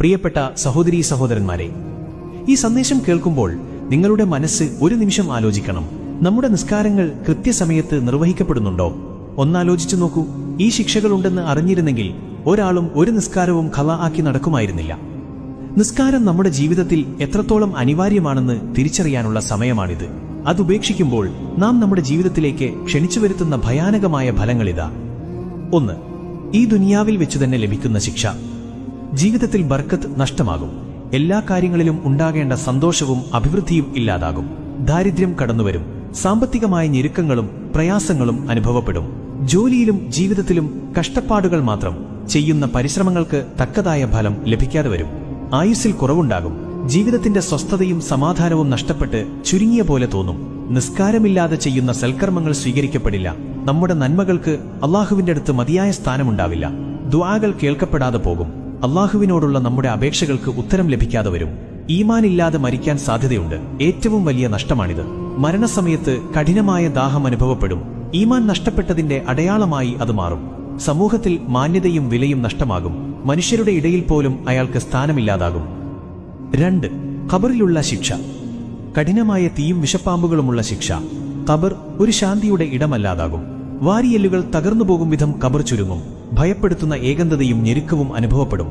പ്രിയപ്പെട്ട സഹോദരീ സഹോദരന്മാരെ, ഈ സന്ദേശം കേൾക്കുമ്പോൾ നിങ്ങളുടെ മനസ്സ് ഒരു നിമിഷം ആലോചിക്കണം. നമ്മുടെ നിസ്കാരങ്ങൾ കൃത്യസമയത്ത് നിർവഹിക്കപ്പെടുന്നുണ്ടോ? ഒന്നാലോചിച്ചു നോക്കൂ. ഈ ശിക്ഷകളുണ്ടെന്ന് അറിഞ്ഞിരുന്നെങ്കിൽ ഒരാളും ഒരു നിസ്കാരവും ഖളാ ആക്കി നടക്കുമായിരുന്നില്ല. നിസ്കാരം നമ്മുടെ ജീവിതത്തിൽ എത്രത്തോളം അനിവാര്യമാണെന്ന് തിരിച്ചറിയാനുള്ള സമയമാണിത്. അതുപേക്ഷിക്കുമ്പോൾ നാം നമ്മുടെ ജീവിതത്തിലേക്ക് ക്ഷണിച്ചു വരുത്തുന്ന ഭയാനകമായ ഫലങ്ങളിതാ. 1. ഈ ദുനിയാവിൽ വെച്ചുതന്നെ ലഭിക്കുന്ന ശിക്ഷ. ജീവിതത്തിൽ ബർക്കത്ത് നഷ്ടമാകും. എല്ലാ കാര്യങ്ങളിലും ഉണ്ടാകേണ്ട സന്തോഷവും അഭിവൃദ്ധിയും ഇല്ലാതാകും. ദാരിദ്ര്യം കടന്നുവരും. സാമ്പത്തികമായ ഞെരുക്കങ്ങളും പ്രയാസങ്ങളും അനുഭവപ്പെടും. ജോലിയിലും ജീവിതത്തിലും കഷ്ടപ്പാടുകൾ മാത്രം. ചെയ്യുന്ന പരിശ്രമങ്ങൾക്ക് തക്കതായ ഫലം ലഭിക്കാതെ വരും. ആയുസ്സിൽ കുറവുണ്ടാകും. ജീവിതത്തിന്റെ സ്വസ്ഥതയും സമാധാനവും നഷ്ടപ്പെട്ട് ചുരുങ്ങിയ പോലെ തോന്നും. നിസ്കാരമില്ലാതെ ചെയ്യുന്ന സൽക്കർമ്മങ്ങൾ സ്വീകരിക്കപ്പെടില്ല. നമ്മുടെ നന്മകൾക്ക് അള്ളാഹുവിന്റെ അടുത്ത് മതിയായ സ്ഥാനമുണ്ടാവില്ല. ദുആകൾ കേൾക്കപ്പെടാതെ പോകും. അള്ളാഹുവിനോടുള്ള നമ്മുടെ അപേക്ഷകൾക്ക് ഉത്തരം ലഭിക്കാതെ വരും. ഈമാനില്ലാതെ മരിക്കാൻ സാധ്യതയുണ്ട്. ഏറ്റവും വലിയ നഷ്ടമാണിത്. മരണസമയത്ത് കഠിനമായ ദാഹം അനുഭവപ്പെടും. ഈമാൻ നഷ്ടപ്പെട്ടതിന്റെ അടയാളമായി അത് മാറും. സമൂഹത്തിൽ മാന്യതയും വിലയും നഷ്ടമാകും. മനുഷ്യരുടെ ഇടയിൽ പോലും അയാൾക്ക് സ്ഥാനമില്ലാതാകും. 2. ഖബറിലുള്ള ശിക്ഷ. കഠിനമായ തീയും വിഷപ്പാമ്പുകളുമുള്ള ശിക്ഷ. ഖബർ ഒരു ശാന്തിയുടെ ഇടമല്ലാതാകും. വാരിയെല്ലുകൾ തകർന്നുപോകും വിധം ഖബർ ചുരുങ്ങും. ഭയപ്പെടുത്തുന്ന ഏകാന്തതയും ഞെരുക്കവും അനുഭവപ്പെടും.